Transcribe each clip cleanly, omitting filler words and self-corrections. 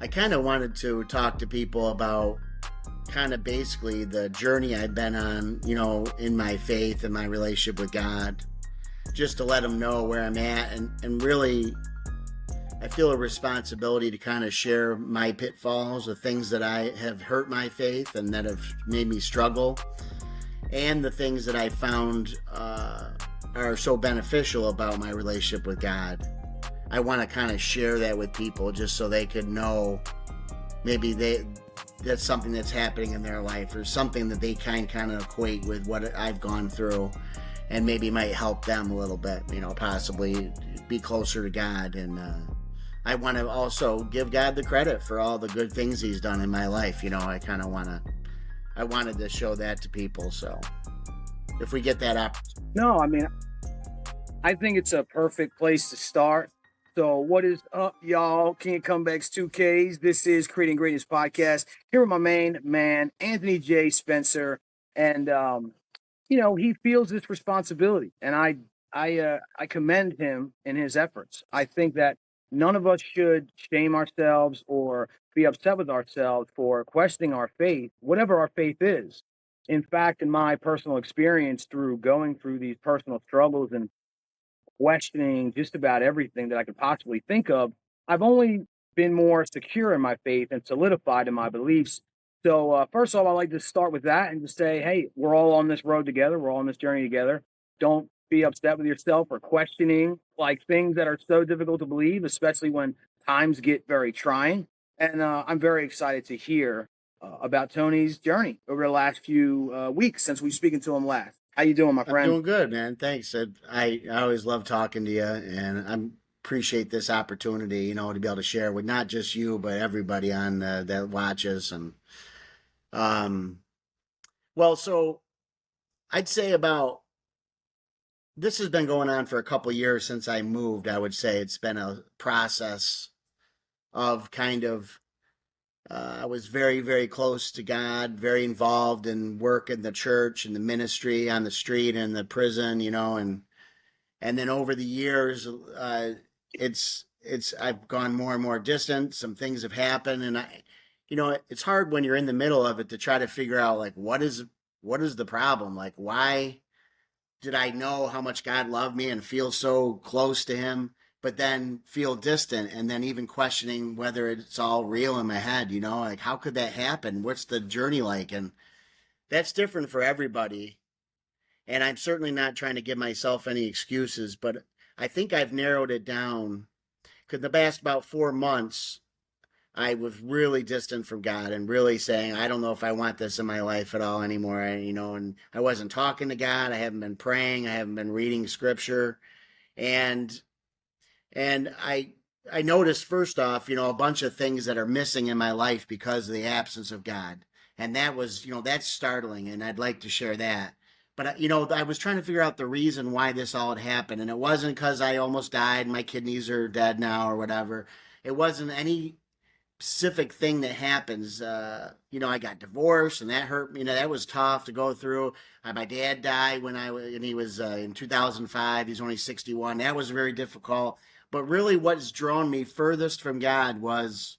I kind of wanted to talk to people about kind of basically the journey I've been on, in my faith and my relationship with God, just to let them know where I'm at. And really, I feel a responsibility to kind of share my pitfalls, the things that I have hurt my faith and that have made me struggle, and the things that I found are so beneficial about my relationship with God. I want to kind of share that with people just so they could know maybe that's something that's happening in their life or something that they kind of equate with what I've gone through, and maybe might help them a little bit, possibly be closer to God. And I want to also give God the credit for all the good things he's done in my life. I wanted to show that to people. So if we get that up. No, I mean, I think it's a perfect place to start. So what is up, y'all? King of Comebacks 2Ks. This is Creating Greatness Podcast. Here with my main man, Anthony J. Spencer. And, he feels this responsibility. And I commend him in his efforts. I think that none of us should shame ourselves or be upset with ourselves for questioning our faith, whatever our faith is. In fact, in my personal experience through going through these personal struggles and questioning just about everything that I could possibly think of, I've only been more secure in my faith and solidified in my beliefs. So, first of all, I'd like to start with that and just say, hey, we're all on this road together. We're all on this journey together. Don't be upset with yourself or questioning like things that are so difficult to believe, especially when times get very trying. And I'm very excited to hear about Tony's journey over the last few weeks since we've spoken to him last. How you doing, my I'm friend? doing good, man. Thanks. I always love talking to you, and I appreciate this opportunity, to be able to share with not just you, but everybody on that watches. And um, well, so I'd say about this has been going on for a couple years since I moved. I would say it's been a process of kind of. I was very, very close to God, very involved in work in the church and the ministry on the street and the prison, and then over the years, I've gone more and more distant. Some things have happened, and it's hard when you're in the middle of it to try to figure out like what is the problem, like why did I know how much God loved me and feel so close to Him, but then feel distant, and then even questioning whether it's all real in my head, like how could that happen? What's the journey like? And that's different for everybody. And I'm certainly not trying to give myself any excuses, but I think I've narrowed it down because the past about 4 months, I was really distant from God and really saying, I don't know if I want this in my life at all anymore. And I wasn't talking to God. I haven't been praying. I haven't been reading scripture. And, and I noticed first off, a bunch of things that are missing in my life because of the absence of God. And that was, that's startling. And I'd like to share that. But, I was trying to figure out the reason why this all had happened. And it wasn't because I almost died, my kidneys are dead now or whatever. It wasn't any specific thing that happens. I got divorced and that hurt me. That was tough to go through. My dad died and he was in 2005. He's only 61. That was very difficult. But really what's drawn me furthest from God was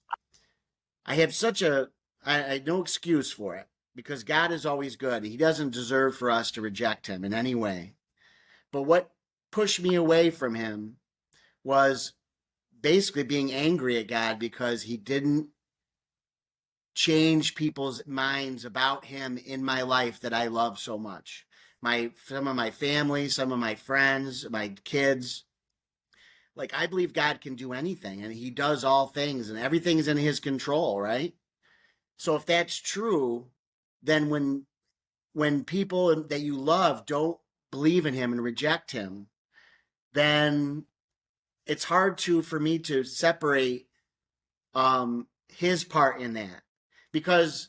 I have I no excuse for it because God is always good. He doesn't deserve for us to reject him in any way. But what pushed me away from him was basically being angry at God because he didn't change people's minds about him in my life that I love so much. Some of my family, some of my friends, my kids. Like I believe God can do anything and he does all things and everything's in his control, right? So if that's true, then when people that you love don't believe in him and reject him, then it's hard for me to separate his part in that. Because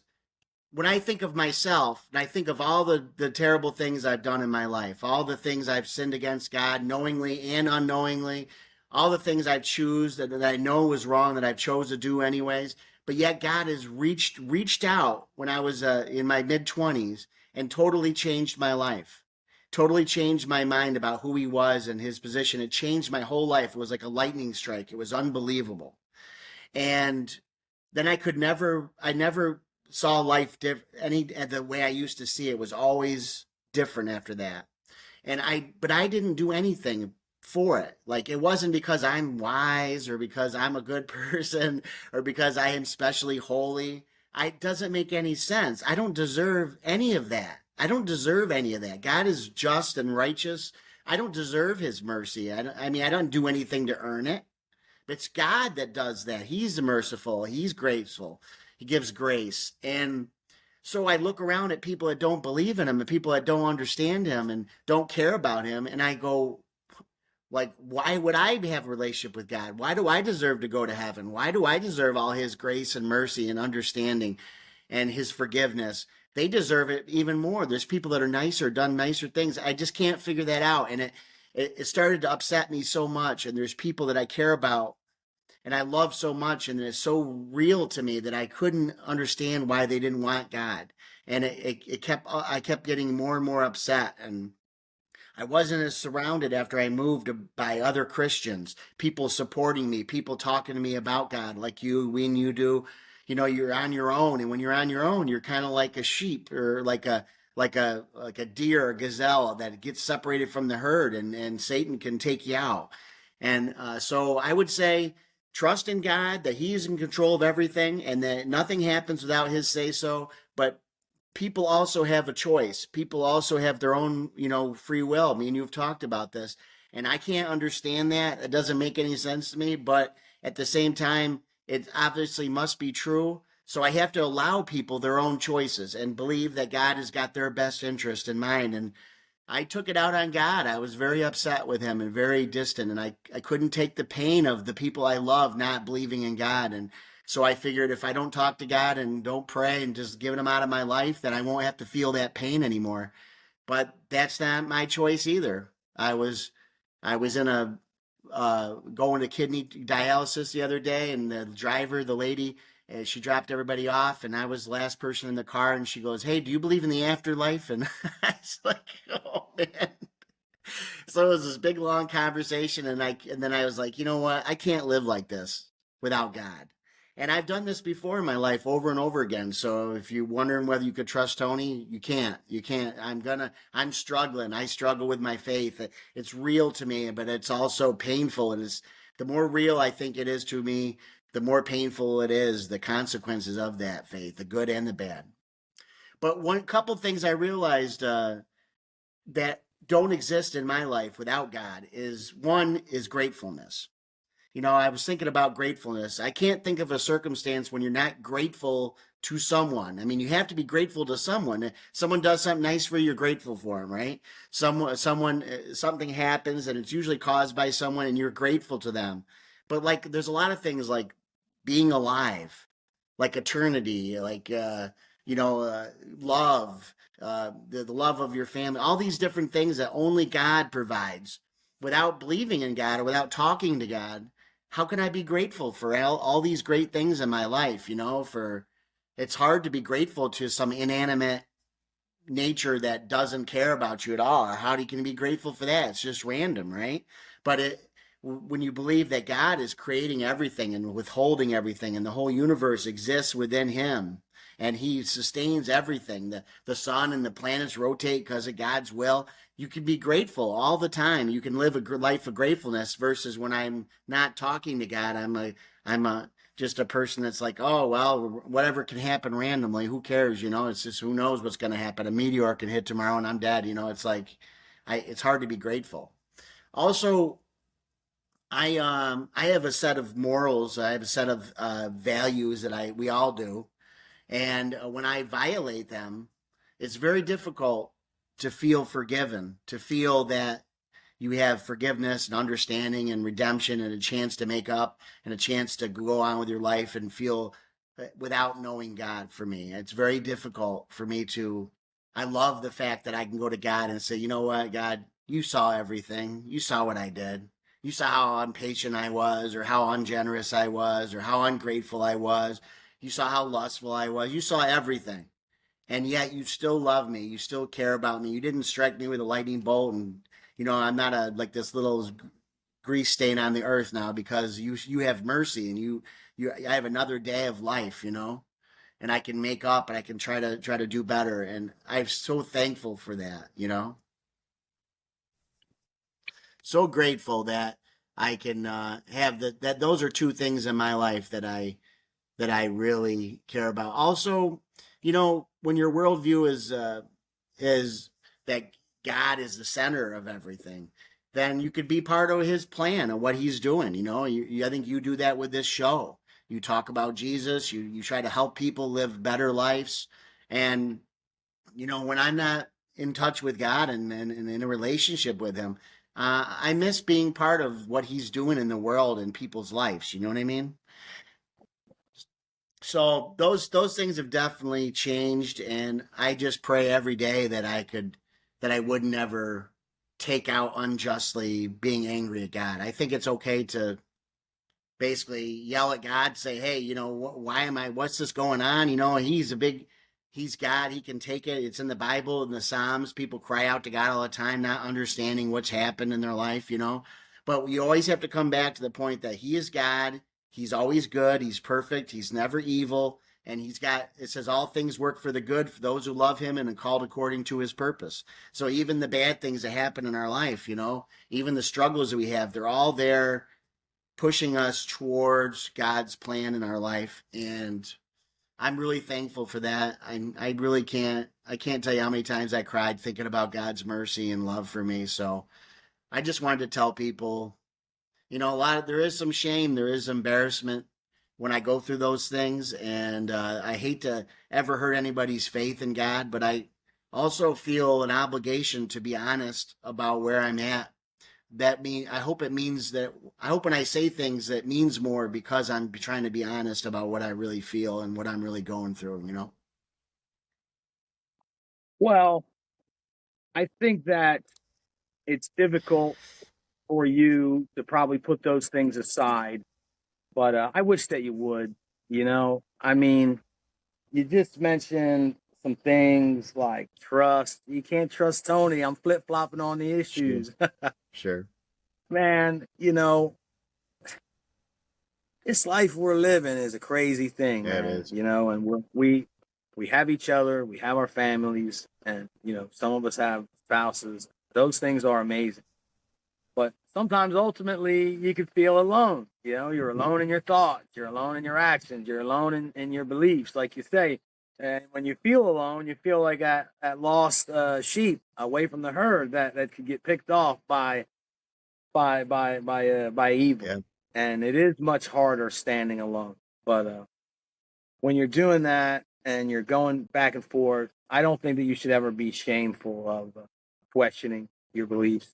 when I think of myself and I think of all the terrible things I've done in my life, all the things I've sinned against God knowingly and unknowingly, all the things I choose that I know was wrong that I chose to do anyways, but yet God has reached out when I was in my mid-20s and totally changed my life. Totally changed my mind about who he was and his position. It changed my whole life. It was like a lightning strike. It was unbelievable. And then I never saw life the way I used to see it was always different after that. But I didn't do anything for it. Like, it wasn't because I'm wise or because I'm a good person or because I am specially holy. It doesn't make any sense. I don't deserve any of that. I don't deserve any of that. God is just and righteous. I don't deserve his mercy. I mean, I don't do anything to earn it. It's God that does that. He's merciful. He's graceful. He gives grace. And so I look around at people that don't believe in him and people that don't understand him and don't care about him. And I go, like, why would I have a relationship with God? Why do I deserve to go to heaven? Why do I deserve all his grace and mercy and understanding and his forgiveness? They deserve it even more. There's people that are nicer, done nicer things. I just can't figure that out. And it started to upset me so much. And there's people that I care about and I love so much, and it's so real to me that I couldn't understand why they didn't want God. And I kept getting more and more upset. And I wasn't as surrounded after I moved by other Christians, people supporting me, people talking to me about God like when you do. You know, you're on your own, and when you're on your own, you're kind of like a sheep or like a deer or gazelle that gets separated from the herd, and Satan can take you out. And so I would say trust in God that He is in control of everything and that nothing happens without His say so. But people also have a choice. People also have their own, free will. Me and you've talked about this, and I can't understand that. It doesn't make any sense to me. But at the same time, it obviously must be true. So I have to allow people their own choices and believe that God has got their best interest in mind. And I took it out on God. I was very upset with him and very distant, and I couldn't take the pain of the people I love not believing in God. And so I figured if I don't talk to God and don't pray and just give him out of my life, then I won't have to feel that pain anymore. But that's not my choice either. I was in a going to kidney dialysis the other day, and the driver, the lady, she dropped everybody off, and I was the last person in the car, and she goes, "Hey, do you believe in the afterlife?" And I was like, "Oh man." So it was this big long conversation, and then I was like, you know what? I can't live like this without God. And I've done this before in my life over and over again. So if you're wondering whether you could trust Tony, you can't. You can't. I'm struggling. I struggle with my faith. It's real to me, but it's also painful. And it's the more real I think it is to me, the more painful it is, the consequences of that faith, the good and the bad. But one couple things I realized that don't exist in my life without God is one is gratefulness. I was thinking about gratefulness. I can't think of a circumstance when you're not grateful to someone. I mean, you have to be grateful to someone. Someone does something nice for you, you're grateful for them, right? Something happens and it's usually caused by someone and you're grateful to them. But like, there's a lot of things like being alive, like eternity, like, love, the love of your family, all these different things that only God provides. Without believing in God or without talking to God, how can I be grateful for all these great things in my life? It's hard to be grateful to some inanimate nature that doesn't care about you at all. Or how can you be grateful for that? It's just random, right? But when you believe that God is creating everything and withholding everything and the whole universe exists within him and he sustains everything, the sun and the planets rotate because of God's will, you can be grateful all the time. You can live a life of gratefulness versus when I'm not talking to God, I'm just a person that's like, oh, well, whatever can happen randomly. Who cares? It's just, who knows what's going to happen. A meteor can hit tomorrow and I'm dead. It's like, it's hard to be grateful. Also, I have a set of morals. I have a set of values that we all do, and when I violate them, it's very difficult to feel forgiven, to feel that you have forgiveness and understanding and redemption and a chance to make up and a chance to go on with your life and feel without knowing God. For me, it's very difficult for me to. I love the fact that I can go to God and say, you know what, God, you saw everything. You saw what I did. You saw how impatient I was, or how ungenerous I was, or how ungrateful I was. You saw how lustful I was. You saw everything. And yet you still love me. You still care about me. You didn't strike me with a lightning bolt. And, I'm not like this little grease stain on the earth now because you have mercy and I have another day of life, and I can make up and I can try to do better. And I'm so thankful for that. So grateful that I can have that. Those are two things in my life that I really care about. Also, when your worldview is that God is the center of everything, then you could be part of His plan and what He's doing. I think you do that with this show. You talk about Jesus. You try to help people live better lives, and when I'm not in touch with God and in a relationship with Him, I miss being part of what He's doing in the world and people's lives. You know what I mean? So those things have definitely changed, and I just pray every day that I would never take out unjustly being angry at God. I think it's okay to basically yell at God, say, hey, why am I, what's this going on? He's God, He can take it. It's in the Bible, in the Psalms. People cry out to God all the time, not understanding what's happened in their life. But you always have to come back to the point that He is God. He's always good. He's perfect. He's never evil. And it says all things work for the good for those who love Him and are called according to His purpose. So even the bad things that happen in our life, even the struggles that we have, they're all there pushing us towards God's plan in our life. And I'm really thankful for that. I can't tell you how many times I cried thinking about God's mercy and love for me. So I just wanted to tell people, there is some shame, there is embarrassment when I go through those things. And I hate to ever hurt anybody's faith in God, but I also feel an obligation to be honest about where I'm at. I hope when I say things that means more because I'm trying to be honest about what I really feel and what I'm really going through. Well, I think that it's difficult for you to probably put those things aside, but I wish that you would. I mean, you just mentioned some things like trust. You can't trust Tony. I'm flip flopping on the issues. Sure. Man, this life we're living is a crazy thing, Yeah, it man. is. And we have each other, we have our families, and some of us have spouses. Those things are amazing. But sometimes ultimately you can feel alone. You're alone in your thoughts, you're alone in your actions, you're alone in your beliefs, like you say. And when you feel alone, you feel like that lost sheep away from the herd that could get picked off by evil. Yeah. And it is much harder standing alone. But when you're doing that and you're going back and forth, I don't think that you should ever be shameful of questioning your beliefs,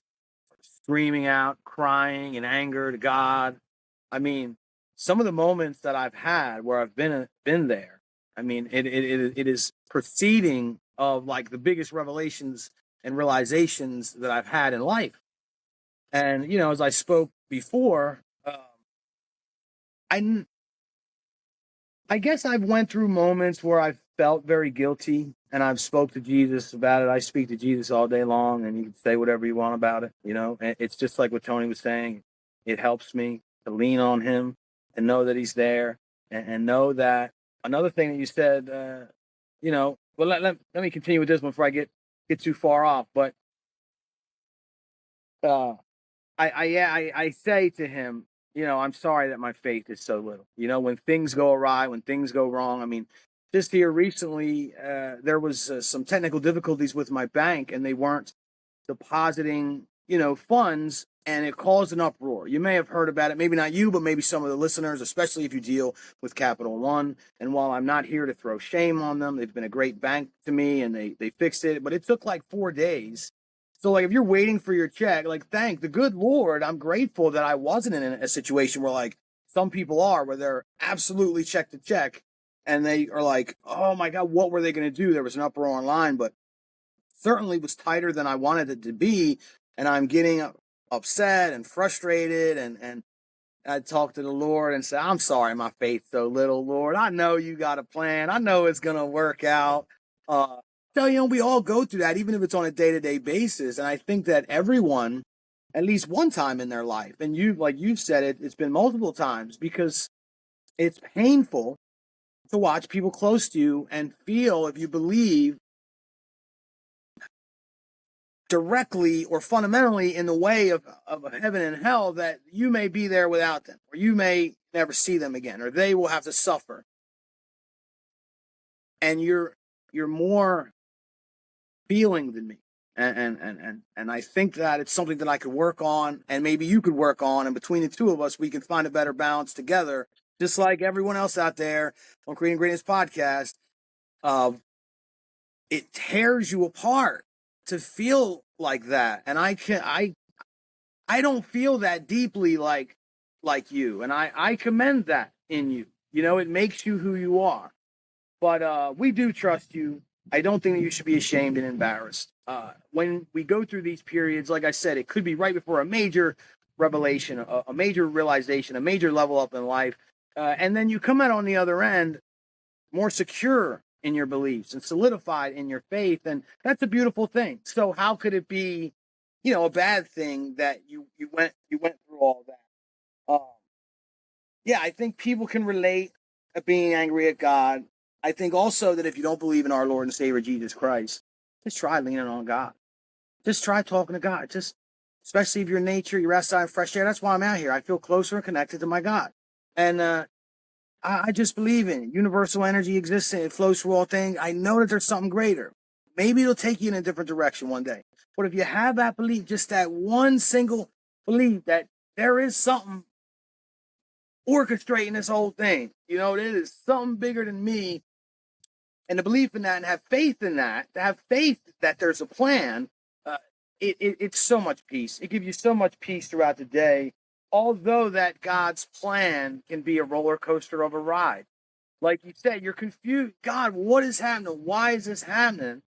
screaming out, crying in anger to God. I mean, some of the moments that I've had where I've been there, I mean, it is proceeding of like the biggest revelations and realizations that I've had in life. And as I spoke before, I I guess I've went through moments where I've felt very guilty, and I've spoke to Jesus about it. I speak to Jesus all day long, and you can say whatever you want about it. And it's just like what Tony was saying. It helps me to lean on Him and know that He's there, and know that another thing that you said. Well, let me continue with this one before I get too far off. But uh, I say to Him, I'm sorry that my faith is so little. When things go awry, when things go wrong. I mean, just here recently, there was some technical difficulties with my bank, and they weren't depositing, funds, and it caused an uproar. You may have heard about it, maybe not you, but maybe some of the listeners, especially if you deal with Capital One. And while I'm not here to throw shame on them, they've been a great bank to me, and they fixed it, but it took like 4 days. So, like, if you're waiting for your check, like, thank the good Lord, I'm grateful that I wasn't in a situation where, like, some people are, where they're absolutely check to check, and they are like, oh my God, what were they going to do? There was an uproar online, but certainly was tighter than I wanted it to be, and I'm getting upset and frustrated, and I talk to the Lord and say, I'm sorry, my faith's so little, Lord. I know you got a plan. I know it's going to work out. So, we all go through that, even if it's on a day-to-day basis. And I think that everyone at least one time in their life. And you, like you've said it, it's been multiple times, because it's painful to watch people close to you and feel, if you believe directly or fundamentally in the way of heaven and hell, that you may be there without them, or you may never see them again, or they will have to suffer. And you're more feeling than me. And I think that it's something that I could work on, and maybe you could work on, and between the two of us, we can find a better balance together, just like everyone else out there on Creating Greatness Podcast. It tears you apart to feel like that, and I don't feel that deeply like you, and I commend that in you. You know, it makes you who you are. But we do trust you. I don't think that you should be ashamed and embarrassed. When we go through these periods, like I said, it could be right before a major revelation, a major realization, a major level up in life. And then you come out on the other end more secure in your beliefs and solidified in your faith. And that's a beautiful thing. So how could it be, a bad thing that you went through all that? Yeah, I think people can relate at being angry at God. I think also that if you don't believe in our Lord and Savior Jesus Christ, just try leaning on God. Just try talking to God. Just, especially if you're in nature, you're outside in fresh air. That's why I'm out here. I feel closer and connected to my God. And I just believe in it. Universal energy exists and it flows through all things. I know that there's something greater. Maybe it'll take you in a different direction one day. But if you have that belief, just that one single belief that there is something orchestrating this whole thing, there is something bigger than me, and the belief in that, and have faith in that, to have faith that there's a plan, it's so much peace. It gives you so much peace throughout the day, although that God's plan can be a roller coaster of a ride. Like you said, you're confused. God, what is happening? Why is this happening?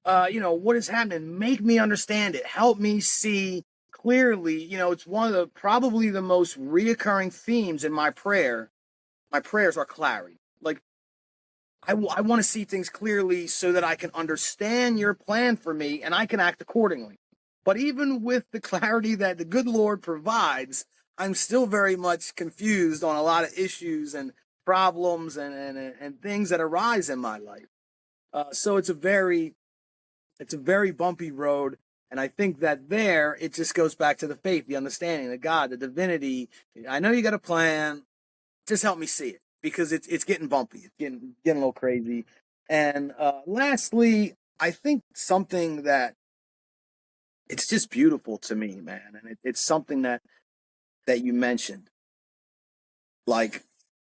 What is happening? Make me understand it. Help me see clearly. It's one of probably the most reoccurring themes in my prayer. My prayers are clarity. Like, I want to see things clearly so that I can understand your plan for me and I can act accordingly. But even with the clarity that the good Lord provides, I'm still very much confused on a lot of issues and problems and things that arise in my life. So it's a very bumpy road. And I think that it just goes back to the faith, the understanding, the God, the divinity. I know you got a plan. Just help me see it, because it's getting bumpy. It's getting a little crazy. And lastly, I think something that it's just beautiful to me, man. And it's something that you mentioned. Like,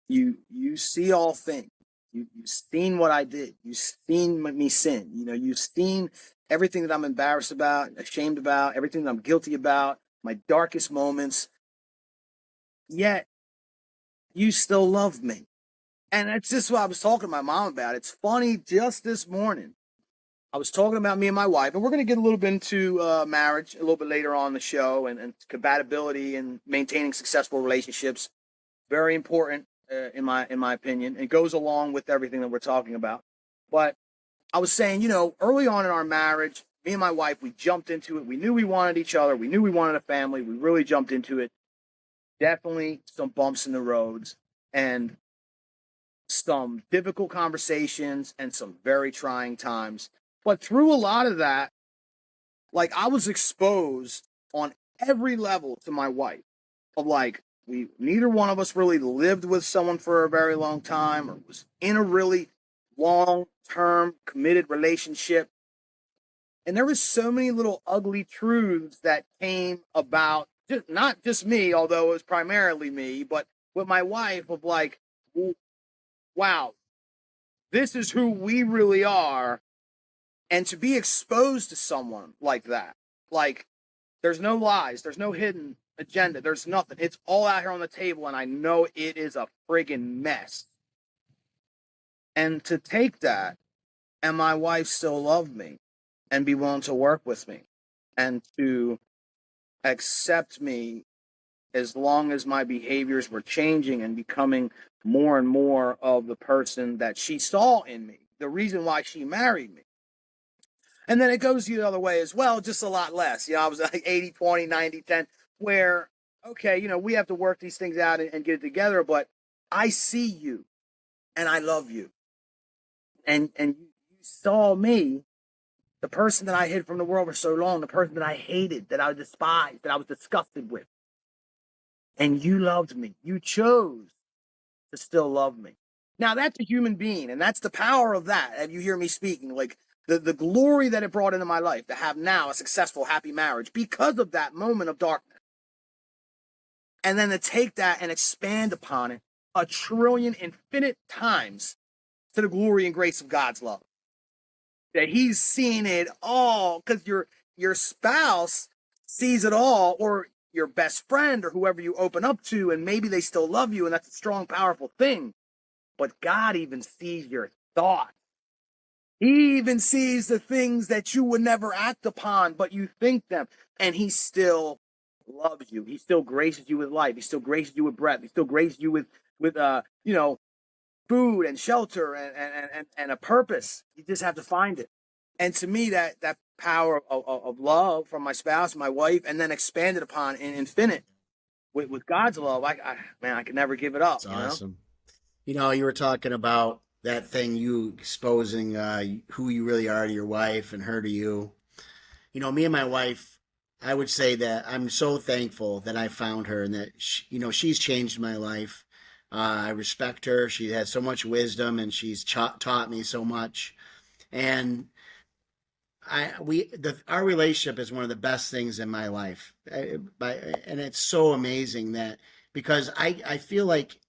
you see all things. You've seen what I did. You've seen me sin. You've seen everything that I'm embarrassed about, ashamed about, everything that I'm guilty about, my darkest moments. Yet, you still love me. And that's just what I was talking to my mom about. It's funny, just this morning, I was talking about me and my wife, and we're going to get a little bit into marriage a little bit later on in the show, and compatibility and maintaining successful relationships. Very important, in my opinion. It goes along with everything that we're talking about. But I was saying, early on in our marriage, me and my wife, we jumped into it. We knew we wanted each other. We knew we wanted a family. We really jumped into it. Definitely some bumps in the roads and some difficult conversations and some very trying times. But through a lot of that, like, I was exposed on every level to my wife of, like, neither one of us really lived with someone for a very long time or was in a really long-term committed relationship. And there was so many little ugly truths that came about, not just me, although it was primarily me, but with my wife, of like, wow, this is who we really are. And to be exposed to someone like that, like, there's no lies, there's no hidden agenda, there's nothing. It's all out here on the table, and I know it is a friggin' mess. And to take that, and my wife still love me and be willing to work with me and to accept me as long as my behaviors were changing and becoming more and more of the person that she saw in me, the reason why she married me. And then it goes the other way as well, just a lot less. I was like 80-20, 90-10, where, okay, we have to work these things out and get it together, but I see you and I love you. And you saw me, the person that I hid from the world for so long, the person that I hated, that I despised, that I was disgusted with. And you loved me. You chose to still love me. Now that's a human being, and that's the power of that. And you hear me speaking, like the glory that it brought into my life to have now a successful, happy marriage because of that moment of darkness. And then to take that and expand upon it a trillion infinite times to the glory and grace of God's love. That he's seen it all, because your spouse sees it all, or your best friend or whoever you open up to, and maybe they still love you, and that's a strong, powerful thing. But God even sees your thoughts. He even sees the things that you would never act upon, but you think them, and he still loves you. He still graces you with life. He still graces you with breath. He still graces you with food and shelter and a purpose. You just have to find it. And to me, that power of love from my spouse, my wife, and then expanded upon in infinite with God's love, I could never give it up. It's awesome. You were talking about that thing, you exposing who you really are to your wife and her to you. Me and my wife, I would say that I'm so thankful that I found her, and that she's changed my life. I respect her. She has so much wisdom, and she's taught me so much. And our relationship is one of the best things in my life. And it's so amazing that, because I feel like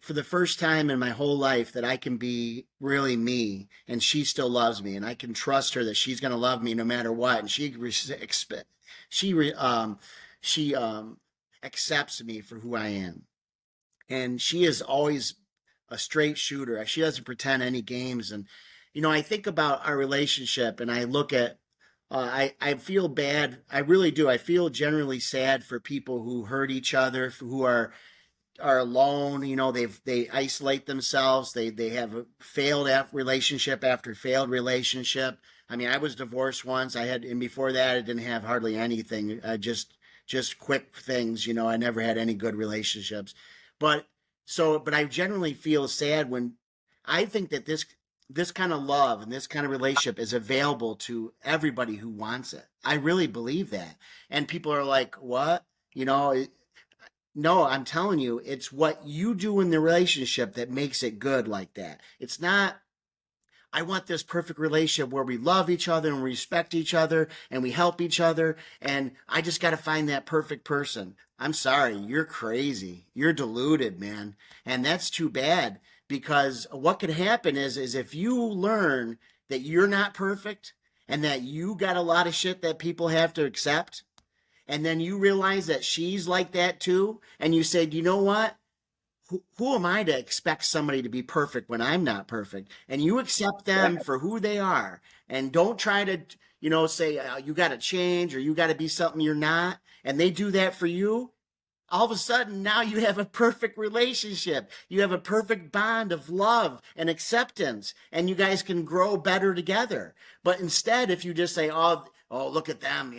for the first time in my whole life that I can be really me, and she still loves me, and I can trust her that she's going to love me no matter what. And she accepts me for who I am. And she is always a straight shooter. She doesn't pretend any games. And, I think about our relationship, and I look at, I feel bad. I really do. I feel generally sad for people who hurt each other, who are alone. They isolate themselves. They have a failed relationship after failed relationship. I mean, I was divorced once. And before that, I didn't have hardly anything. Just quick things. I never had any good relationships. But I generally feel sad when I think that this kind of love and this kind of relationship is available to everybody who wants it. I really believe that. And people are like, what? No, I'm telling you, it's what you do in the relationship that makes it good like that. It's not, I want this perfect relationship where we love each other and we respect each other and we help each other, and I just got to find that perfect person. I'm sorry, you're crazy. You're deluded, man. And that's too bad, because what could happen is if you learn that you're not perfect and that you got a lot of shit that people have to accept, and then you realize that she's like that too, and you say, you know what? Who am I to expect somebody to be perfect when I'm not perfect? And you accept them for who they are, and don't try to, say you got to change or you got to be something you're not. And they do that for you. All of a sudden, now you have a perfect relationship. You have a perfect bond of love and acceptance, and you guys can grow better together. But instead, if you just say, oh, look at them,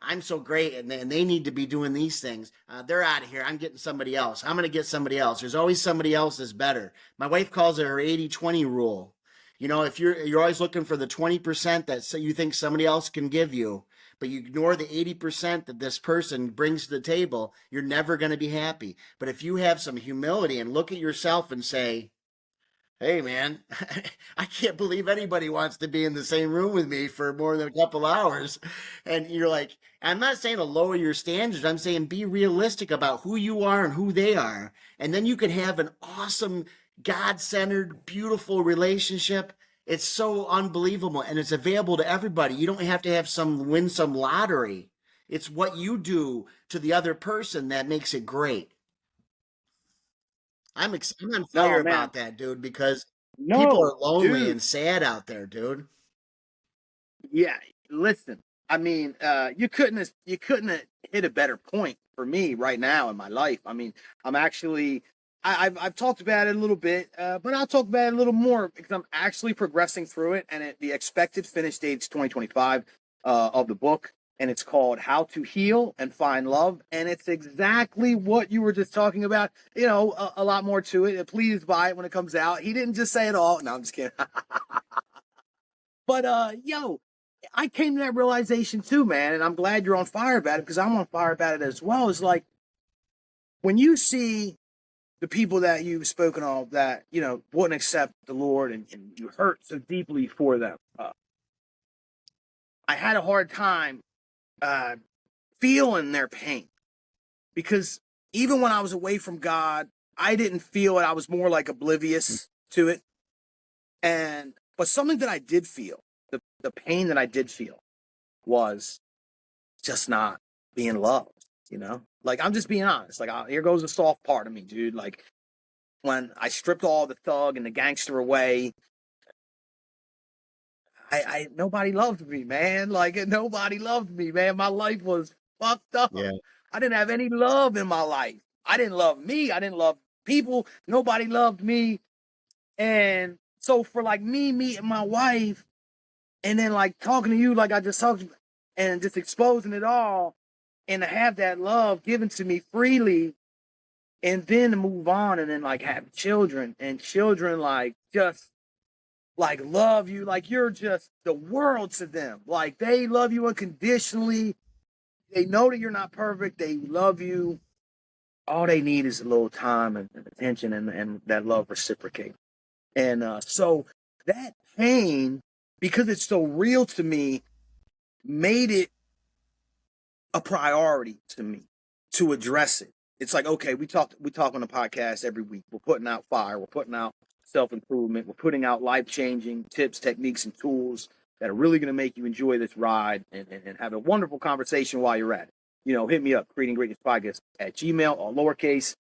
I'm so great, and they need to be doing these things. They're out of here. I'm getting somebody else. I'm going to get somebody else. There's always somebody else that's better. My wife calls it her 80-20 rule. If you're always looking for the 20% that you think somebody else can give you, but you ignore the 80% that this person brings to the table, you're never going to be happy. But if you have some humility and look at yourself and say, hey, man, I can't believe anybody wants to be in the same room with me for more than a couple hours. And you're like, I'm not saying to lower your standards. I'm saying be realistic about who you are and who they are. And then you can have an awesome, God-centered, beautiful relationship. It's so unbelievable, and it's available to everybody. You don't have to win some lottery. It's what you do to the other person that makes it great. I'm on fire about that, dude, because people are lonely and sad out there, dude. Yeah, listen. I mean, you couldn't have hit a better point for me right now in my life. I mean, I'm actually I've talked about it a little bit, but I'll talk about it a little more because I'm actually progressing through it, and the expected finish date is 2025 of the book, and it's called How to Heal and Find Love, and it's exactly what you were just talking about. You know, a lot more to it. Please buy it when it comes out. He didn't just say it all. No, I'm just kidding. But yo, I came to that realization too, man, and I'm glad you're on fire about it because I'm on fire about it as well. It's like when you see the people that you've spoken of that, you know, wouldn't accept the Lord and you hurt so deeply for them. I had a hard time feeling their pain because even when I was away from God, I didn't feel it. I was more like oblivious to it. But something that I did feel, the pain that I did feel was just not being loved, you know? Like, I'm just being honest. Like, here goes the soft part of me, dude. Like, when I stripped all the thug and the gangster away, nobody loved me, man. Like, nobody loved me, man. My life was fucked up. Yeah. I didn't have any love in my life. I didn't love me. I didn't love people. Nobody loved me. And so for like me meeting my wife and then like talking to you like I just talked and just exposing it all and to have that love given to me freely and then to move on and then like have children and children like just like love you like you're just the world to them. Like they love you unconditionally. They know that you're not perfect. They love you. All they need is a little time and attention and that love reciprocate. And so that pain, because it's so real to me, made it a priority to me to address it. It's like, okay, we talk on the podcast every week. We're putting out fire. We're putting out self-improvement. We're putting out life-changing tips, techniques, and tools that are really going to make you enjoy this ride and have a wonderful conversation while you're at it. You know, hit me up, Creating Greatness Podcast at Gmail, all lowercase.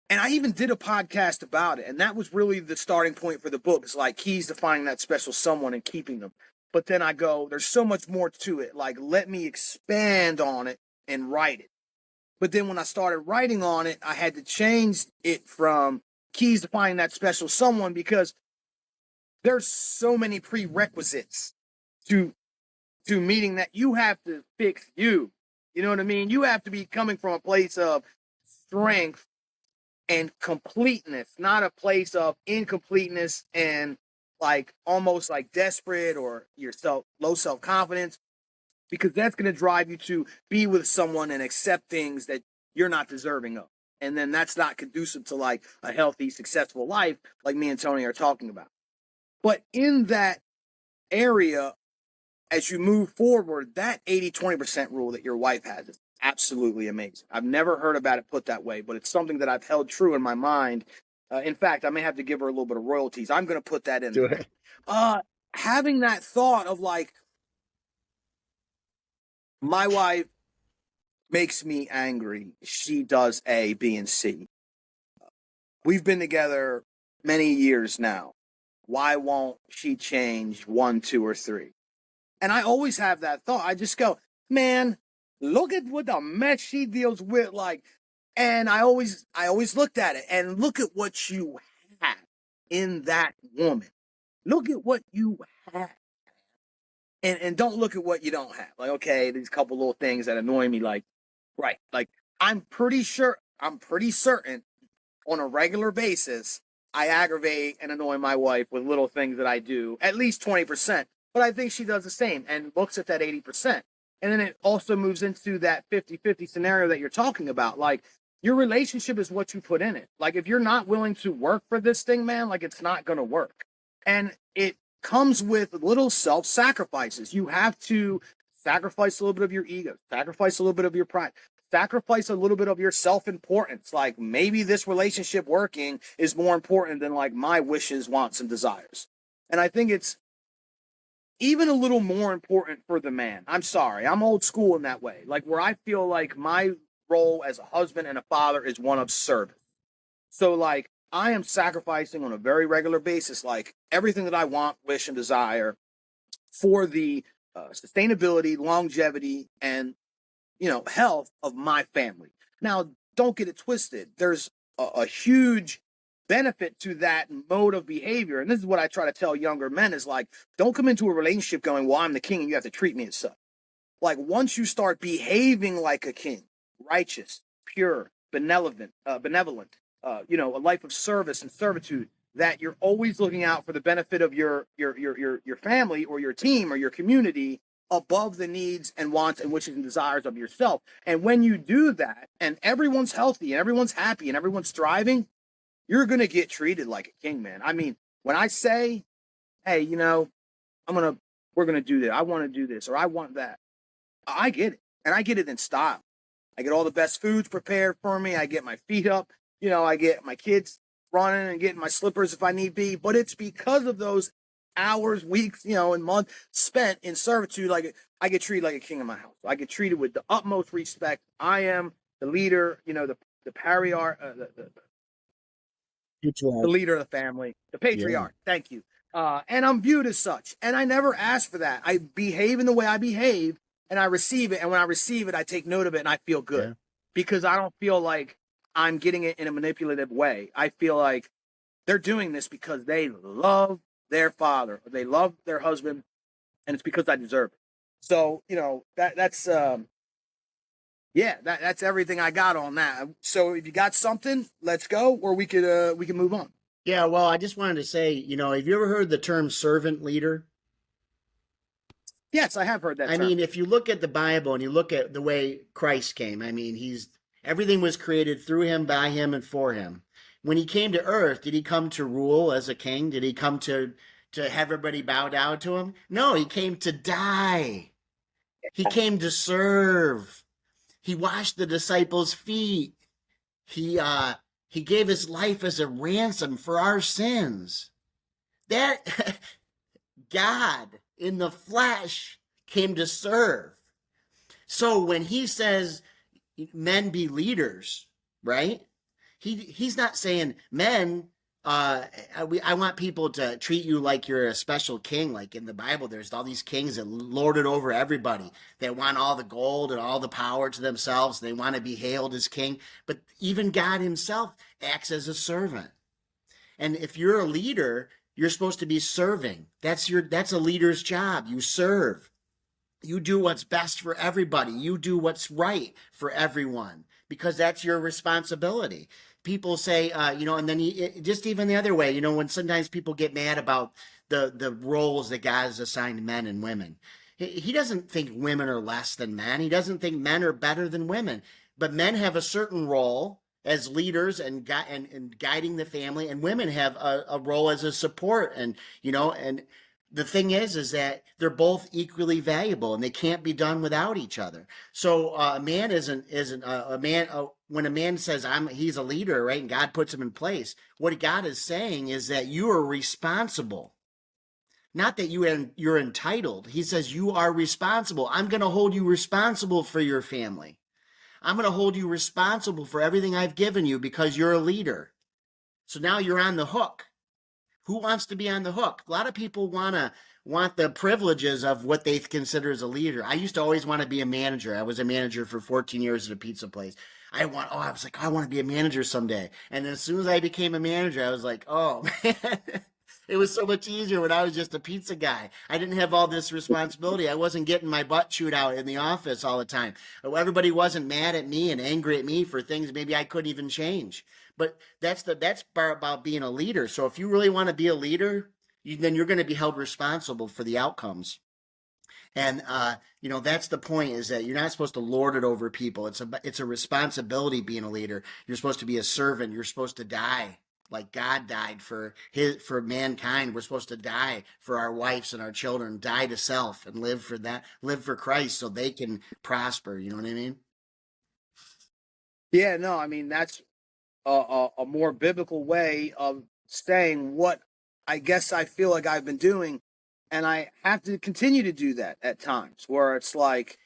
And I even did a podcast about it, and that was really the starting point for the book. It's like keys to finding that special someone and keeping them. But then I go, there's so much more to it. Like, let me expand on it and write it. But then when I started writing on it, I had to change it from keys to finding that special someone because there's so many prerequisites to meeting that. You have to fix you. You know what I mean? You have to be coming from a place of strength and completeness, not a place of incompleteness and like almost like desperate or low self-confidence, because that's going to drive you to be with someone and accept things that you're not deserving of. And then that's not conducive to like a healthy, successful life like me and Tony are talking about. But in that area, as you move forward, that 80-20% rule that your wife has is absolutely amazing. I've never heard about it put that way, but it's something that I've held true in my mind. In fact, I may have to give her a little bit of royalties. I'm going to put that in there. Having that thought of like, my wife makes me angry. She does A, B, and C. We've been together many years now. Why won't she change 1, 2, or 3? And I always have that thought. I just go, man, look at what the mess she deals with. Like, and I always looked at it and look at what you have in that woman. Look at what you have. And don't look at what you don't have. Like, okay, these couple little things that annoy me. Like, right. Like, I'm pretty certain on a regular basis, I aggravate and annoy my wife with little things that I do, at least 20%. But I think she does the same and looks at that 80%. And then it also moves into that 50-50 scenario that you're talking about. Like, your relationship is what you put in it. Like, if you're not willing to work for this thing, man, like, it's not going to work. And it comes with little self-sacrifices. You have to sacrifice a little bit of your ego, sacrifice a little bit of your pride, sacrifice a little bit of your self-importance. Like, maybe this relationship working is more important than, like, my wishes, wants, and desires. And I think it's even a little more important for the man. I'm sorry. I'm old school in that way. Like, where I feel like my role as a husband and a father is one of service. So, like, I am sacrificing on a very regular basis, like, everything that I want, wish, and desire for the sustainability, longevity, and, you know, health of my family. Now, don't get it twisted. There's a huge benefit to that mode of behavior. And this is what I try to tell younger men is like, don't come into a relationship going, well, I'm the king and you have to treat me as such. Like once you start behaving like a king, righteous, pure, benevolent, a life of service and servitude, that you're always looking out for the benefit of your family or your team or your community above the needs and wants and wishes and desires of yourself. And when you do that and everyone's healthy and everyone's happy and everyone's thriving, you're going to get treated like a king, man. I mean, when I say, hey, we're going to do this. I want to do this or I want that. I get it. And I get it in style. I get all the best foods prepared for me. I get my feet up. I get my kids running and getting my slippers if I need be. But it's because of those hours, weeks, and months spent in servitude. Like I get treated like a king in my house. I get treated with the utmost respect. I am the leader, the leader of the family, the patriarch. Yeah. Thank you. And I'm viewed as such. And I never asked for that. I behave in the way I behave and I receive it. And when I receive it, I take note of it and I feel good because I don't feel like I'm getting it in a manipulative way. I feel like they're doing this because they love their father, or they love their husband, and it's because I deserve it. So, that's everything I got on that. So if you got something, let's go, or we can move on. Yeah, well, I just wanted to say, have you ever heard the term servant leader? Yes, I have heard that term. I mean, if you look at the Bible and you look at the way Christ came, I mean, everything was created through him, by him, and for him. When he came to earth, did he come to rule as a king? Did he come to have everybody bow down to him? No, he came to die. He came to serve. He washed the disciples' feet. He gave his life as a ransom for our sins. That God in the flesh came to serve. So when he says men be leaders, right? He's not saying men, I want people to treat you like you're a special king. Like in the Bible, there's all these kings that lord it over everybody. They want all the gold and all the power to themselves. They want to be hailed as king. But even God himself acts as a servant. And if you're a leader, you're supposed to be serving. That's a leader's job. You serve. You do what's best for everybody. You do what's right for everyone because that's your responsibility. People say, and then just even the other way, when sometimes people get mad about the roles that God has assigned men and women. He doesn't think women are less than men. He doesn't think men are better than women. But men have a certain role as leaders and guiding the family, and women have a role as a support. And the thing is that they're both equally valuable and they can't be done without each other. So a man isn't a man. When a man says he's a leader, right, and God puts him in place, what God is saying is that you are responsible. Not that you're entitled. He says you are responsible. I'm going to hold you responsible for your family. I'm going to hold you responsible for everything I've given you because you're a leader. So now you're on the hook. Who wants to be on the hook? A lot of people want the privileges of what they consider as a leader. I used to always want to be a manager. I was a manager for 14 years at a pizza place. I was like, I want to be a manager someday. And then as soon as I became a manager, I was like, oh man, it was so much easier when I was just a pizza guy. I didn't have all this responsibility. I wasn't getting my butt chewed out in the office all the time. Everybody wasn't mad at me and angry at me for things maybe I couldn't even change. But that's part about being a leader. So if you really want to be a leader, then you're going to be held responsible for the outcomes. And, that's the point, is that you're not supposed to lord it over people. It's a responsibility being a leader. You're supposed to be a servant. You're supposed to die like God died for mankind. We're supposed to die for our wives and our children, die to self and live for Christ so they can prosper. You know what I mean? Yeah, no, I mean, that's a more biblical way of saying what I guess I feel like I've been doing. And I have to continue to do that at times where it's like,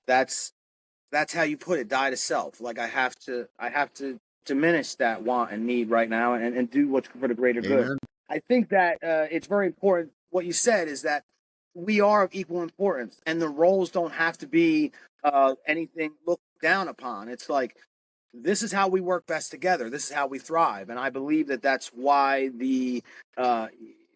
that's how you put it, die to self. Like I have to diminish that want and need right now and do what's for the greater Amen. good. I think that it's very important. What you said is that we are of equal importance and the roles don't have to be anything looked down upon. It's like, this is how we work best together. This is how we thrive. And I believe that that's why uh,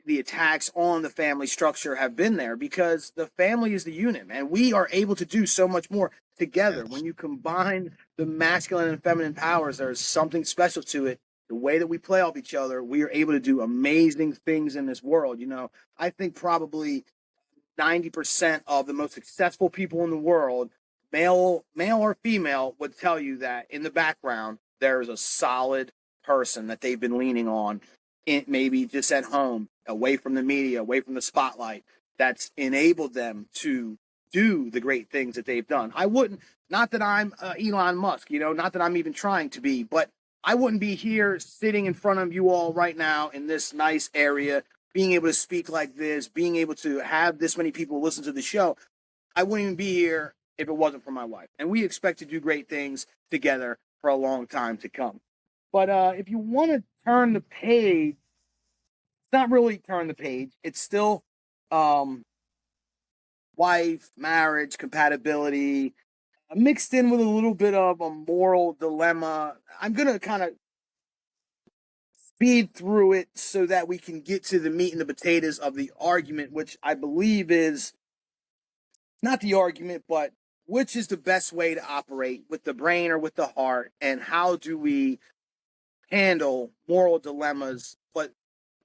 the attacks on the family structure have been there, because the family is the unit, and we are able to do so much more together. Yes. When you combine the masculine and feminine powers, there's something special to it. The way that we play off each other, we are able to do amazing things in this world. I think probably 90% of the most successful people in the world, male or female, would tell you that in the background there's a solid person that they've been leaning on, maybe just at home, away from the media, away from the spotlight, that's enabled them to do the great things that they've done. I wouldn't, not that I'm Elon Musk, not that I'm even trying to be, but I wouldn't be here sitting in front of you all right now in this nice area, being able to speak like this, being able to have this many people listen to the show. I wouldn't even be here if it wasn't for my wife. And we expect to do great things together for a long time to come. But if you want to turn the page, it's not really turn the page. It's still wife, marriage, compatibility, mixed in with a little bit of a moral dilemma. I'm going to kind of speed through it so that we can get to the meat and the potatoes of the argument, which I believe is not the argument, but which is the best way to operate, with the brain or with the heart, and how do we handle moral dilemmas. But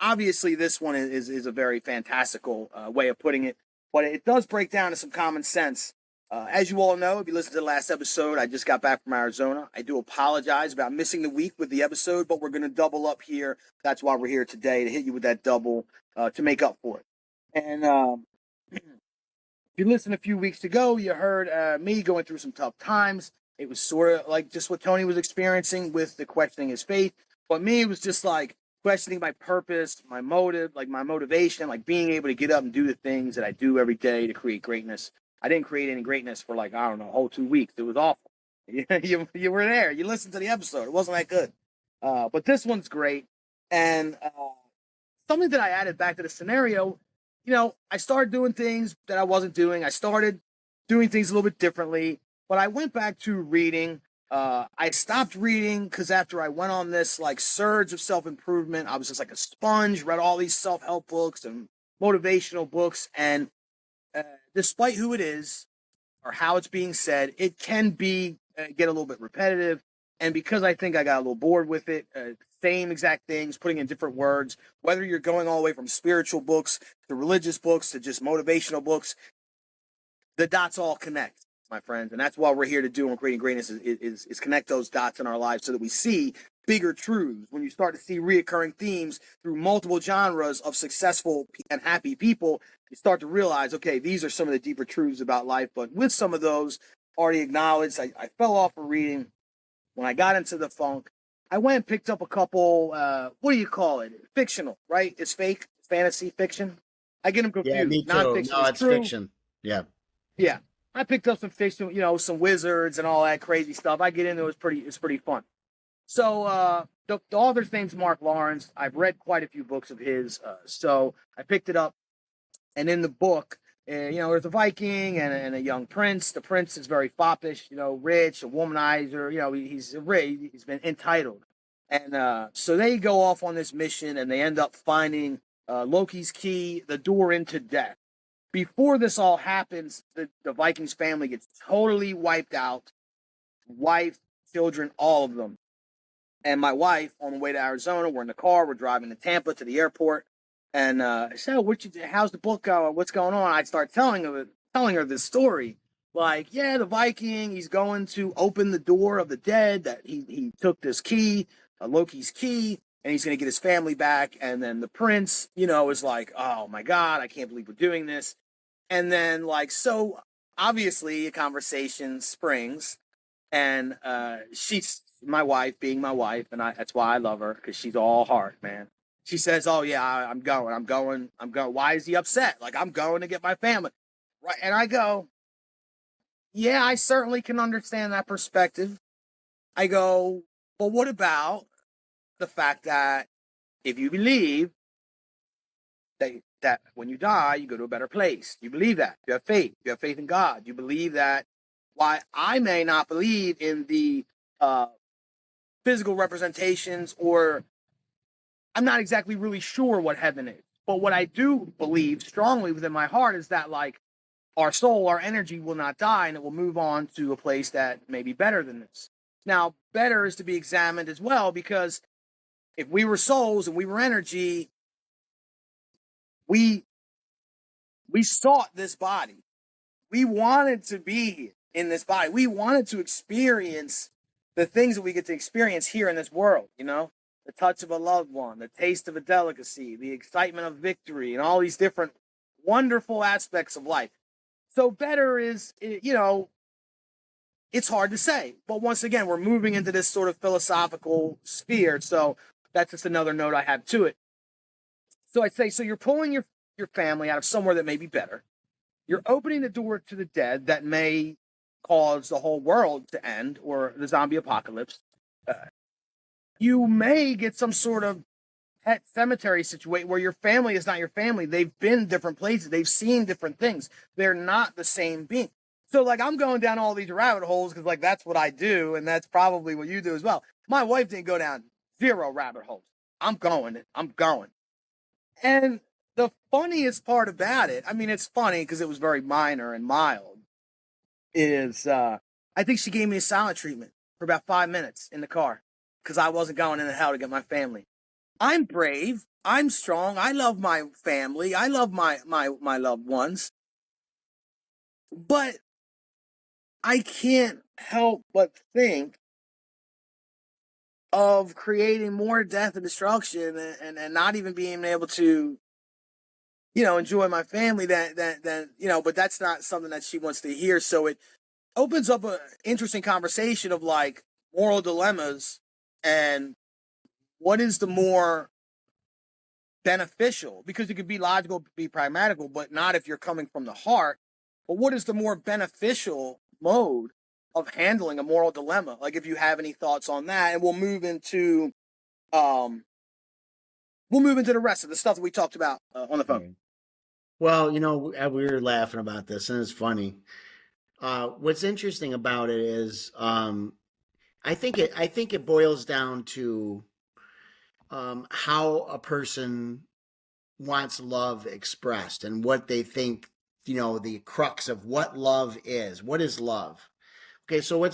obviously this one is a very fantastical way of putting it, but it does break down to some common sense. As you all know, if you listened to the last episode, I just got back from Arizona. I do apologize about missing the week with the episode, but we're going to double up here. That's why we're here today, to hit you with that double to make up for it. And if you listened a few weeks ago, you heard me going through some tough times. It was sort of like just what Tony was experiencing with the questioning his faith. But me, it was just like questioning my purpose, my motive, like my motivation, like being able to get up and do the things that I do every day to create greatness. I didn't create any greatness for a whole 2 weeks. It was awful. You were there. You listened to the episode. It wasn't that good. But this one's great. And something that I added back to the scenario, I started doing things that I wasn't doing. I started doing things a little bit differently. But I went back to reading. I stopped reading because after I went on this surge of self-improvement, I was just like a sponge, read all these self-help books and motivational books, and despite who it is or how it's being said, it can be get a little bit repetitive. And because I think I got a little bored with it, same exact things, putting in different words, whether you're going all the way from spiritual books to religious books to just motivational books, the dots all connect, my friends. And that's what we're here to do on Creating Greatness is connect those dots in our lives so that we see bigger truths. When you start to see reoccurring themes through multiple genres of successful and happy people, you start to realize, okay, these are some of the deeper truths about life. But with some of those already acknowledged, I fell off of reading. When I got into the funk, I went and picked up a couple, what do you call it? Fictional, right? It's fake, fantasy fiction. I get them confused. Yeah, me too. Non-fiction No, is it's true. fiction. Yeah. Yeah. I picked up some fiction, some wizards and all that crazy stuff. I get into it. It's pretty fun. So the author's name's Mark Lawrence. I've read quite a few books of his. So I picked it up. And in the book, there's a Viking and a young prince. The prince is very foppish, rich, a womanizer. He's been entitled. And so they go off on this mission, and they end up finding Loki's key, the door into death. Before this all happens, the Vikings family gets totally wiped out. Wife, children, all of them. And my wife, on the way to Arizona, we're in the car, we're driving to Tampa to the airport. And I said, how's the book going? What's going on? I'd start telling her this story. Like, yeah, the Viking, he's going to open the door of the dead, that he took this key, Loki's key, and he's going to get his family back. And then the prince, is like, oh my God, I can't believe we're doing this. And then so obviously a conversation springs, and she's my wife, being my wife, and that's why I love her, because she's all heart, man. She says, oh yeah, I'm going. Why is he upset? I'm going to get my family. Right. And I go, yeah, I certainly can understand that perspective. I go, but what about the fact that if you believe that when you die, you go to a better place, you believe that, you have faith in God, you believe that, why I may not believe in the physical representations, or I'm not exactly really sure what heaven is. But what I do believe strongly within my heart is that, like, our soul, our energy will not die, and it will move on to a place that may be better than this. Now, better is to be examined as well, because if we were souls and we were energy, we sought this body. We wanted to be in this body. We wanted to experience the things that we get to experience here in this world, you know? The touch of a loved one, the taste of a delicacy, the excitement of victory, and all these different wonderful aspects of life. So better is, it's hard to say. But once again, we're moving into this sort of philosophical sphere. So that's just another note I have to it. So I'd say, so you're pulling your family out of somewhere that may be better. You're opening the door to the dead that may cause the whole world to end, or the zombie apocalypse. You may get some sort of pet cemetery situation where your family is not your family. They've been different places. They've seen different things. They're not the same being. So, like, I'm going down all these rabbit holes because, like, that's what I do, and that's probably what you do as well. My wife didn't go down 0 rabbit holes. I'm going. And the funniest part about it, I mean, it's funny because it was very minor and mild, is I think she gave me a silent treatment for about 5 minutes in the car because I wasn't going into hell to get my family. I'm brave. I'm strong. I love my family. I love my loved ones. But I can't help but think of creating more death and destruction, and not even being able to, enjoy my family than, but that's not something that she wants to hear. So it opens up an interesting conversation of, like, moral dilemmas and what is the more beneficial, because it could be logical, be pragmatical, but not if you're coming from the heart. But what is the more beneficial mode of handling a moral dilemma? Like, if you have any thoughts on that, and we'll move into the rest of the stuff that we talked about on the phone. Well, we were laughing about this, and it's funny. What's interesting about it is, I think it boils down to how a person wants love expressed and what they think, the crux of what love is. What is love? Okay, so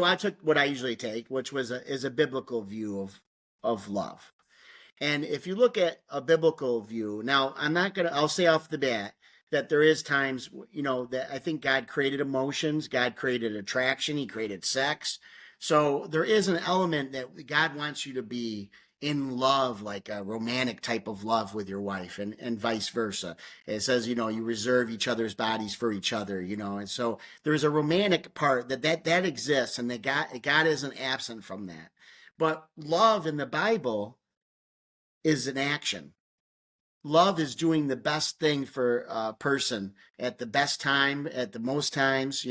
I took what I usually take, which is a biblical view of love. And if you look at a biblical view, now I'll say off the bat that there is times, that I think God created emotions, God created attraction, He created sex. So there is an element that God wants you to be in love, like a romantic type of love with your wife, and vice versa. It says, you reserve each other's bodies for each other, and so there's a romantic part that exists, and that God isn't absent from that. But love in the Bible is an action. Love is doing the best thing for a person at the best time, at the most times,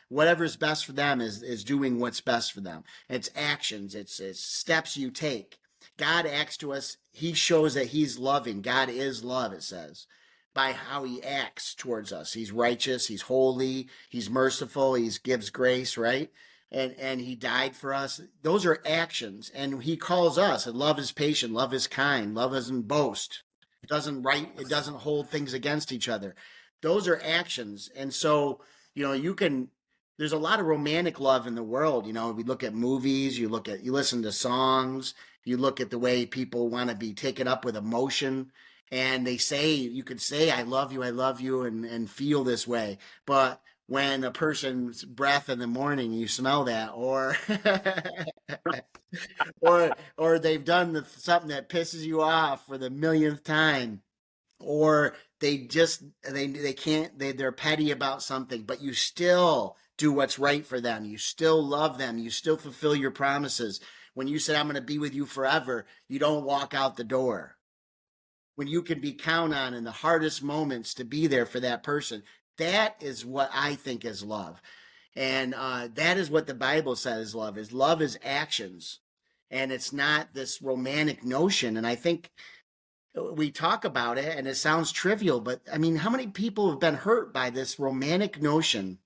whatever's best for them is doing what's best for them. It's actions, it's steps you take. God acts to us. He shows that He's loving. God is love, it says, by how He acts towards us. He's righteous, He's holy, He's merciful, He gives grace, right? And He died for us. Those are actions. And He calls us, and love is patient, love is kind, love doesn't boast. It doesn't hold things against each other. Those are actions. And so, there's a lot of romantic love in the world. We look at movies, you listen to songs, you look at the way people want to be taken up with emotion, and you could say, I love you, and feel this way. But when a person's breath in the morning, you smell that, or or they've done something that pisses you off for the millionth time, or they can't, they're petty about something, but you still do what's right for them. You still love them. You still fulfill your promises. When you say, I'm going to be with you forever, you don't walk out the door. When you can be counted on in the hardest moments to be there for that person, that is what I think is love. And that is what the Bible says love is. Love is actions. And it's not this romantic notion. And I think we talk about it and it sounds trivial, but I mean, how many people have been hurt by this romantic notion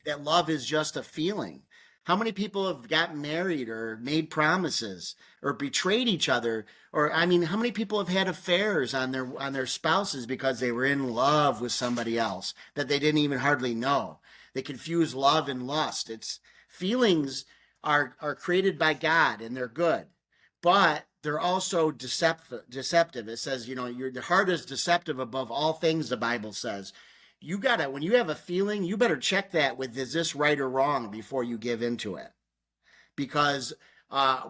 that love is just a feeling? How many people have gotten married or made promises or betrayed each other? Or I mean, how many people have had affairs on their spouses because they were in love with somebody else that they didn't even hardly know? They confuse love and lust. It's feelings are created by God and they're good, but they're also deceptive. It says, you know, the heart is deceptive above all things, the Bible says. You gotta, when you have a feeling, you better check that with, is this right or wrong, before you give into it. Because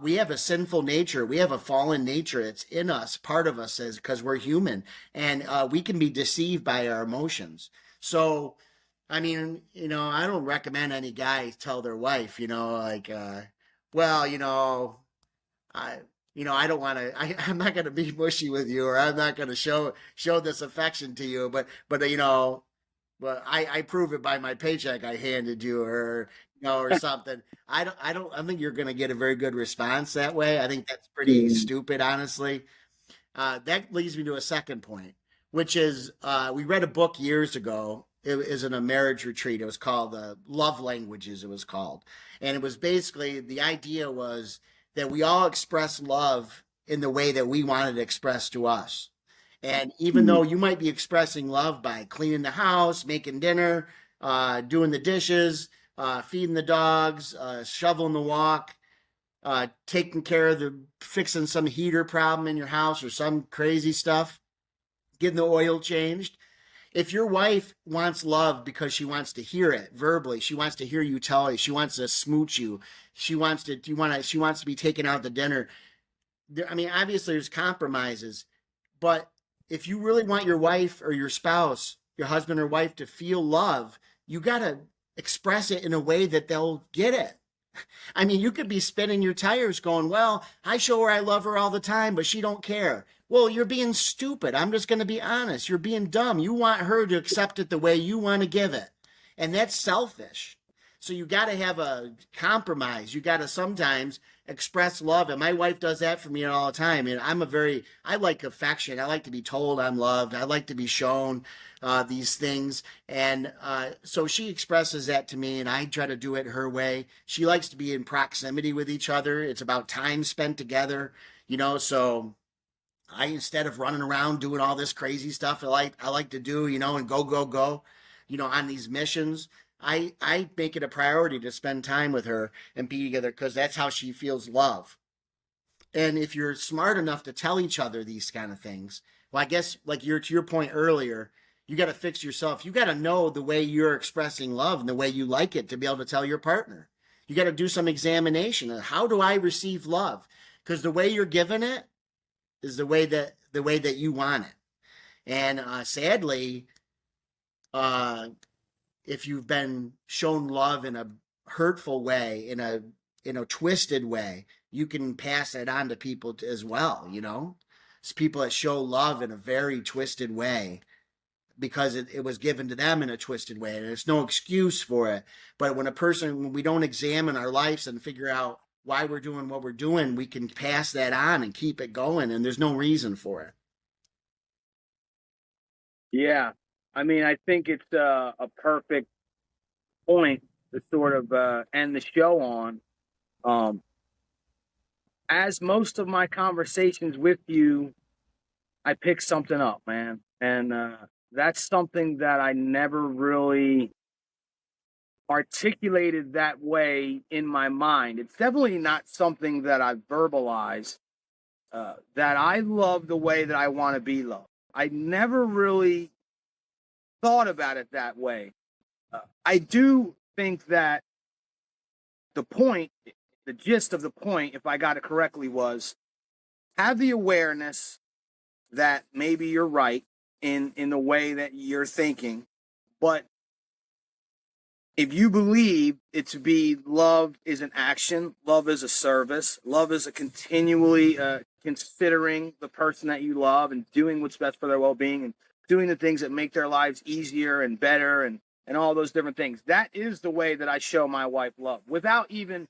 we have a sinful nature, we have a fallen nature. It's in us, part of us, is because we're human, and we can be deceived by our emotions. So I mean, you know, I don't recommend any guy tell their wife, you know, like, well, I, I don't want to, I'm not going to be mushy with you, or I'm not going to show this affection to you, but, well, I prove it by my paycheck I handed you, or, or something. I think you're going to get a very good response that way. I think that's pretty stupid, honestly. That leads me to a second point, which is we read a book years ago. It was in a marriage retreat. It was called Love Languages, it was called. And it was basically, the idea was that we all express love in the way that we wanted it expressed to us. And even though you might be expressing love by cleaning the house, making dinner, doing the dishes, feeding the dogs, shoveling the walk, taking care of fixing some heater problem in your house or some crazy stuff, getting the oil changed. If your wife wants love because she wants to hear it verbally, she wants to hear you tell her, she wants to smooch you, she wants to be taken out to dinner. I mean, obviously there's compromises, but if you really want your wife or your spouse, your husband or wife, to feel love, you got to express it in a way that they'll get it. I mean, you could be spinning your tires going, well, I show her I love her all the time, but she don't care. Well, you're being stupid. I'm just going to be honest. You're being dumb. You want her to accept it the way you want to give it. And that's selfish. So you got to have a compromise. You got to sometimes express love. And my wife does that for me all the time. And I like affection. I like to be told I'm loved. I like to be shown these things. And so she expresses that to me, and I try to do it her way. She likes to be in proximity with each other. It's about time spent together, so instead of running around doing all this crazy stuff I like to do, and go, on these missions, I make it a priority to spend time with her and be together, because that's how she feels love. And if you're smart enough to tell each other these kind of things, well, I guess like to your point earlier, you got to fix yourself. You got to know the way you're expressing love and the way you like it to be able to tell your partner. You got to do some examination of, how do I receive love? Because the way you're giving it is the way that you want it. And sadly, if you've been shown love in a hurtful way, in a twisted way, you can pass that on to people as well. It's people that show love in a very twisted way because it was given to them in a twisted way, and there's no excuse for it. But when we don't examine our lives and figure out why we're doing what we're doing, we can pass that on and keep it going, and there's no reason for it. Yeah. I mean, I think it's a perfect point to sort of end the show on. As most of my conversations with you, I pick something up, man. And that's something that I never really articulated that way in my mind. It's definitely not something that I verbalize, that I love the way that I want to be loved. I never really thought about it that way. I do think that the gist of the point, if I got it correctly, was have the awareness that maybe you're right in the way that you're thinking, but if you believe it to be love is an action, love is a service, love is a continually considering the person that you love and doing what's best for their well-being and doing the things that make their lives easier and better and all those different things. That is the way that I show my wife love, without even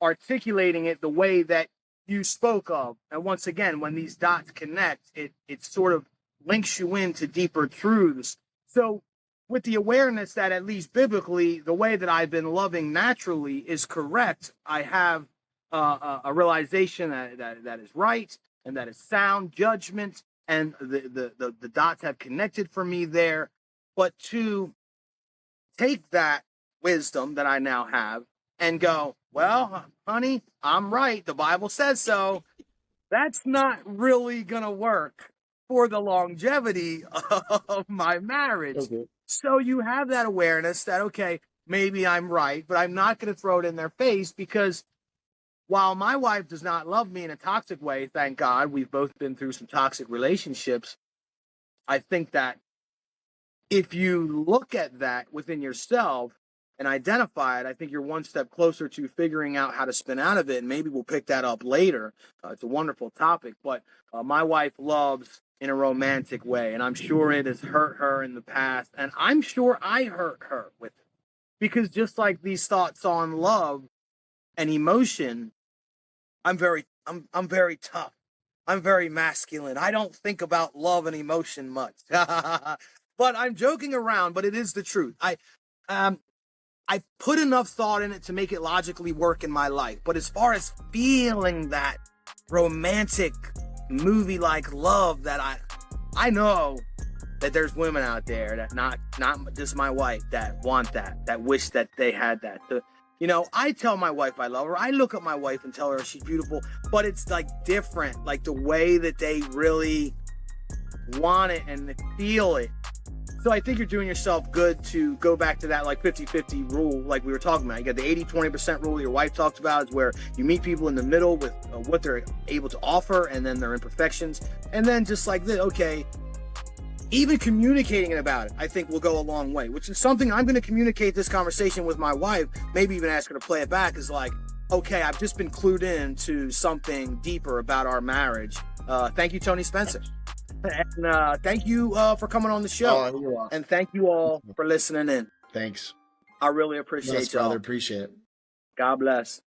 articulating it the way that you spoke of. And once again, when these dots connect, it sort of links you into deeper truths. So with the awareness that at least biblically, the way that I've been loving naturally is correct, I have a realization that is right and that is sound judgment, and the dots have connected for me there. But to take that wisdom that I now have and go, well, honey, I'm right. The Bible says so. That's not really going to work for the longevity of my marriage. Okay. So you have that awareness that, okay, maybe I'm right, but I'm not going to throw it in their face, because while my wife does not love me in a toxic way, thank God, we've both been through some toxic relationships. I think that if you look at that within yourself and identify it, I think you're one step closer to figuring out how to spin out of it. And maybe we'll pick that up later. It's a wonderful topic, but my wife loves in a romantic way, and I'm sure it has hurt her in the past, and I'm sure I hurt her with it, because just like these thoughts on love and emotion, I'm very tough. I'm very masculine. I don't think about love and emotion much. But I'm joking around, but it is the truth. I put enough thought in it to make it logically work in my life. But as far as feeling that romantic movie-like love, that I know that there's women out there that not just my wife that want that wish that they had that. I tell my wife I love her. I look at my wife and tell her she's beautiful, but it's like different, like the way that they really want it and feel it. So I think you're doing yourself good to go back to that like 50-50 rule, like we were talking about. You got the 80-20% rule your wife talked about, is where you meet people in the middle with what they're able to offer and then their imperfections. And then just like this, okay, even communicating about it, I think will go a long way, which is something I'm going to communicate this conversation with my wife, maybe even ask her to play it back, is like, okay, I've just been clued in to something deeper about our marriage. Thank you, Tony Spencer. And thank you for coming on the show. Oh, you're welcome. And thank you all for listening in. Thanks. I really appreciate Yes, y'all. brother. Appreciate it. God bless.